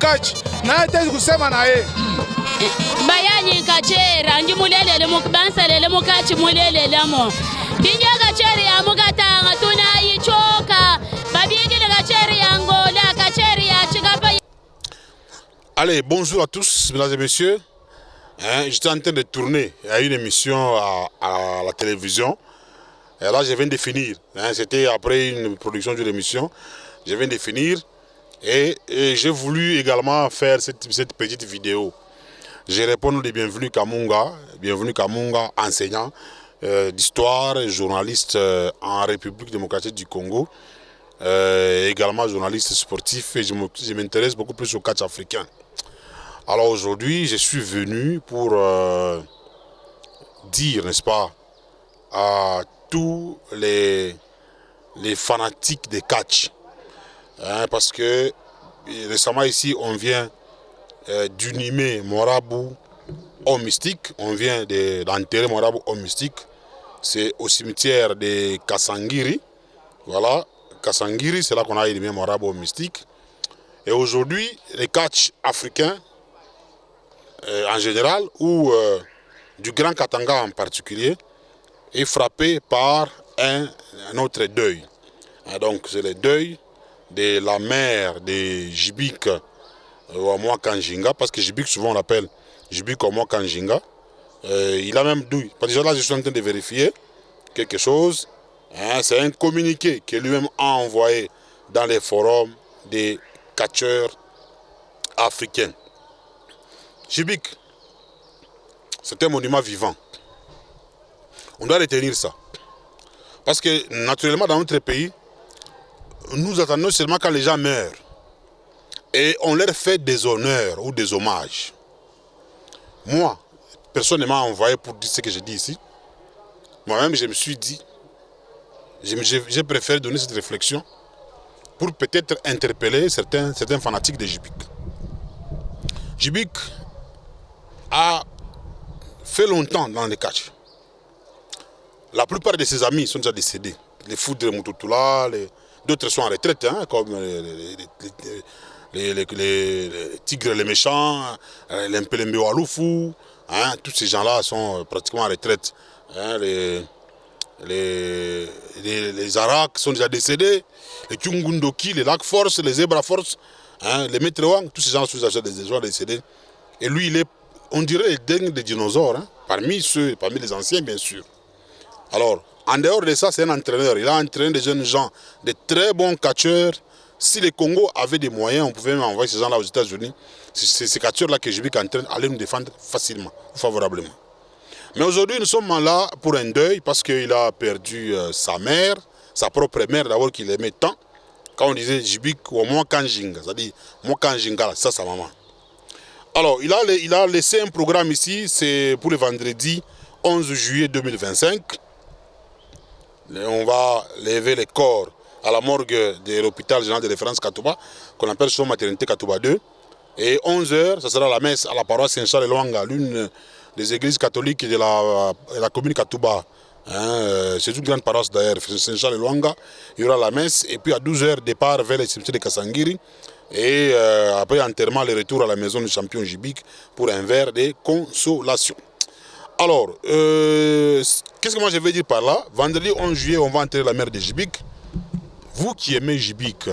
mukachi na tezi kusema na yeye bayani kachera nji mulelele mukubansalele mukachi mulelelamo kinja kacheri ya mukatanga tunayichoka babigile kacheri ya ngola kacheri ya chigapa. Allez, bonjour à tous, mesdames et messieurs. J'étais en train de tourner à une émission à la télévision. Et là, je viens de finir. C'était après une production d'une émission. Je viens de finir. Et j'ai voulu également faire cette petite vidéo. Je réponds de Bienvenue Kamunga, enseignant d'histoire, journaliste en République démocratique du Congo. Également journaliste sportif et je m'intéresse beaucoup plus au catch africain. Alors aujourd'hui, je suis venu pour dire, n'est-ce pas, à tous les fanatiques de catch, parce que récemment ici, on vient d'unimer Marabout homme mystique, on vient d'enterrer Marabout homme mystique, c'est au cimetière de Kasangiri, voilà, Kasangiri, c'est là qu'on a inhumé Marabout homme mystique, et aujourd'hui, les catch africains, en général, ou du Grand Katanga en particulier, est frappé par un autre deuil. Donc c'est le deuil de la mère de Jibik Ouamouan Kanjinga, parce que Jibik, souvent on l'appelle Jibik Ouamouan Kanjinga. Il a même douille. Déjà là, je suis en train de vérifier quelque chose. C'est un communiqué que lui-même a envoyé dans les forums des catcheurs africains. Jibik, c'est un monument vivant. On doit retenir ça. Parce que naturellement dans notre pays, nous attendons seulement quand les gens meurent. Et on leur fait des honneurs ou des hommages. Moi, personne ne m'a envoyé pour dire ce que je dis ici. Moi-même, je me suis dit, j'ai préféré donner cette réflexion pour peut-être interpeller certains fanatiques de Jibik. Jibik a fait longtemps dans les catchs. La plupart de ses amis sont déjà décédés. Les Foudre Moutoutoula, d'autres sont en retraite, comme les Tigres les Méchants, les Mpelembe Waloufou, tous ces gens-là sont pratiquement en retraite. Les Arak sont déjà décédés, les Tchungundoki, les Lac Force, les Zebra Force, les Maître Wang, tous ces gens sont déjà décédés. Et lui, il est, on dirait, le dingue des dinosaures, parmi les anciens, bien sûr. Alors, en dehors de ça, c'est un entraîneur. Il a entraîné des jeunes gens, de très bons catcheurs. Si le Congo avait des moyens, on pouvait même envoyer ces gens-là aux États-Unis. C'est ces catcheurs-là que Jibik entraîne allaient nous défendre facilement, favorablement. Mais aujourd'hui, nous sommes là pour un deuil parce qu'il a perdu sa mère, sa propre mère d'abord qu'il aimait tant. Quand on disait Jibik ou moi Kanjinga, c'est-à-dire moi Kanjinga, ça, sa maman. Alors, il a laissé un programme ici, c'est pour le vendredi 11 juillet 2025. On va lever les corps à la morgue de l'hôpital général de référence Katouba, qu'on appelle son maternité Katouba 2. Et 11h, ça sera la messe à la paroisse Saint-Charles-et-Loanga, l'une des églises catholiques de la commune Katouba. C'est une grande paroisse d'ailleurs, Saint-Charles-et-Loanga. Il y aura la messe, et puis à 12h, départ vers le cimetière de Kasangiri. Et après enterrement, le retour à la maison du champion Jibik pour un verre de consolation. Alors, qu'est-ce que moi je vais dire par là? Vendredi 11 juillet, on va enterrer la mère de Jibik. Vous qui aimez Jibik,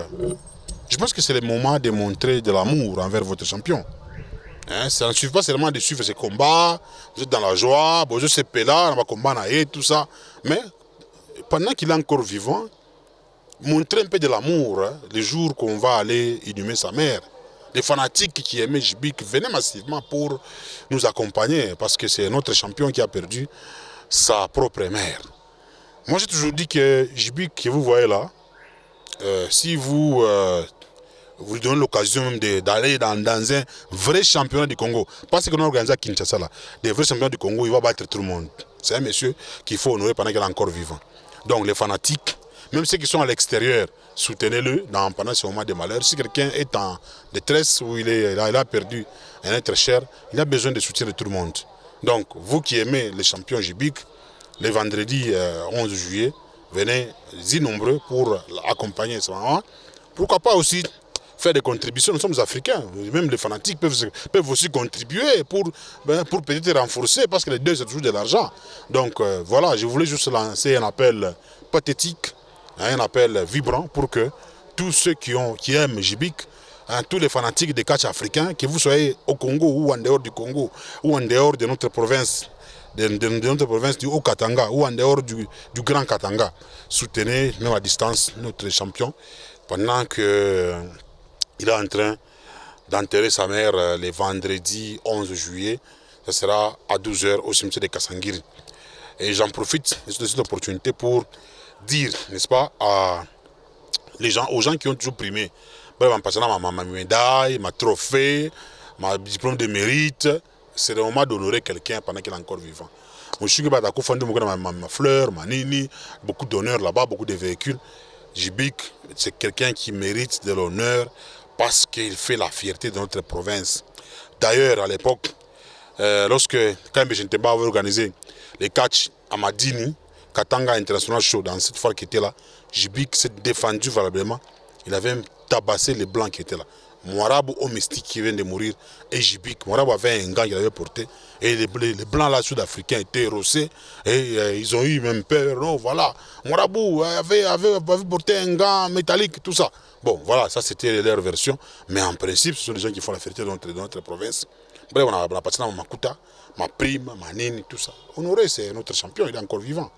je pense que c'est le moment de montrer de l'amour envers votre champion. Ça ne suffit pas seulement de suivre ses combats, vous êtes dans la joie, bon, je sais pas là, on va combattre, tout ça. Mais pendant qu'il est encore vivant, montrez un peu de l'amour, les jours qu'on va aller inhumer sa mère. Les fanatiques qui aimaient Jibik, venaient massivement pour nous accompagner parce que c'est notre champion qui a perdu sa propre mère. Moi j'ai toujours dit que Jibik que vous voyez là, si vous lui donnez l'occasion même d'aller dans un vrai championnat du Congo, parce qu'on a organisé à Kinshasa là, des vrais championnats du Congo, il va battre tout le monde. C'est un monsieur qu'il faut honorer pendant qu'il est encore vivant. Donc les fanatiques, même ceux qui sont à l'extérieur, soutenez-le pendant ce moment de malheur. Si quelqu'un est en détresse ou il a perdu un être cher, il a besoin de soutien de tout le monde. Donc, vous qui aimez les champions Jibik, le vendredi 11 juillet, venez nombreux pour accompagner ce moment. Pourquoi pas aussi faire des contributions. Nous sommes africains. Même les fanatiques peuvent aussi contribuer pour peut-être renforcer, parce que les deux, c'est toujours de l'argent. Donc voilà, je voulais juste lancer un appel pathétique, un appel vibrant pour que tous ceux qui aiment Djibik, tous les fanatiques des catch africains, que vous soyez au Congo ou en dehors du Congo, ou en dehors de notre province, de notre province du Haut-Katanga, ou en dehors du Grand Katanga, soutenez, même à distance, notre champion, pendant qu'il est en train d'enterrer sa mère le vendredi 11 juillet. Ça sera à 12h au cimetière de Kassangiri. Et j'en profite de cette opportunité pour dire, n'est-ce pas, aux gens qui ont toujours primé, en passant ma médaille, ma trophée, ma diplôme de mérite, c'est le moment d'honorer quelqu'un pendant qu'il est encore vivant. Je suis ma fleur, ma nini, beaucoup d'honneur là-bas, beaucoup de véhicules. Djibik, c'est quelqu'un qui mérite de l'honneur parce qu'il fait la fierté de notre province. D'ailleurs, à l'époque, quand Mbechenteba avait organisé les catchs à Madini, Katanga International Show, dans cette foire qui était là, Djibik s'est défendu valablement. Il avait même tabassé les blancs qui étaient là. Mourabou Omestik qui vient de mourir et Djibik. Mourabou avait un gant qu'il avait porté et les blancs là sud-africains étaient rossés et ils ont eu même peur. Non, voilà. Mourabou avait porté un gant métallique, tout ça. Bon, voilà, ça c'était leur version. Mais en principe, ce sont les gens qui font la fierté de notre province. Bref, on a passé dans Makuta, ma prime, ma nini, tout ça. Honoré, c'est notre champion, il est encore vivant.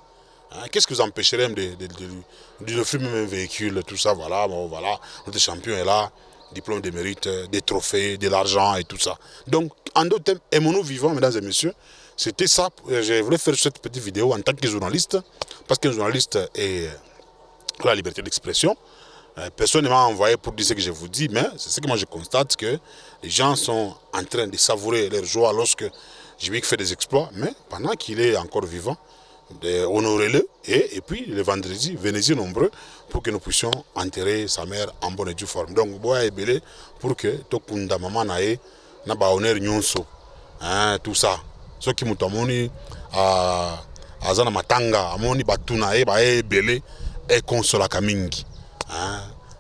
Qu'est-ce que vous empêcherez de offrir même un véhicule, tout ça, voilà, bon, voilà, notre champion est là, diplôme de mérite, des trophées, de l'argent et tout ça. Donc, en d'autres termes, aimons-nous vivants, mesdames et messieurs. C'était ça, je voulais faire cette petite vidéo en tant que journaliste, parce qu'un journaliste a la liberté d'expression. Personne ne m'a envoyé pour dire ce que je vous dis, mais c'est ce que moi je constate, que les gens sont en train de savourer leur joie lorsque Djibik fait des exploits, mais pendant qu'il est encore vivant, honorez-le, et puis le vendredi, venez-y nombreux pour que nous puissions enterrer sa mère en bonne et due forme. Donc, bois et belé pour que Tokunda Maman nae na ba honneur nyonso, tout ça. Ceux qui m'ont à Azana Matanga, amoni batuna e ba e belé et consola kamingi.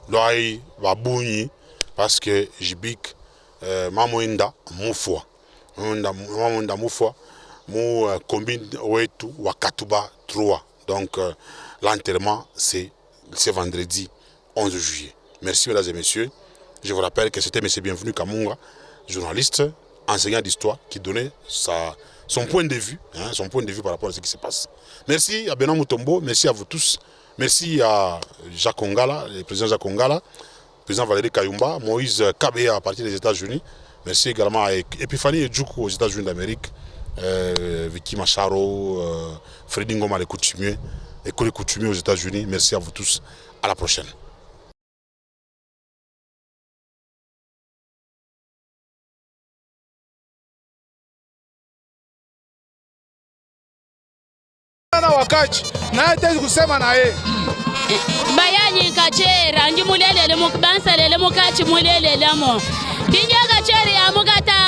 Loaï va bougni parce que Djibik mamoinda moufwa. Mamoinda moufwa. Mou combine Oetu Wakatuba 3. Donc l'enterrement c'est ce vendredi 11 juillet. Merci mesdames et messieurs. Je vous rappelle que c'était M. Bienvenu Kamunga, journaliste, enseignant d'histoire, qui donnait son point de vue, son point de vue par rapport à ce qui se passe. Merci à Benoît Mutombo, merci à vous tous. Merci à Jacques Ongala, le président Jacques Ongala, le président Valérie Kayumba, Moïse Kabea à partir des États-Unis. Merci également à Epiphanie Edjoukou aux États-Unis d'Amérique. Vicky Macharo, Freddy Ngoma les coutumiers, École des coutumiers aux États-Unis. Merci à vous tous. À la prochaine. Bayani kachera njimulele mukubansa lele mukachi mulele lamo. Kinyaga cheri amugata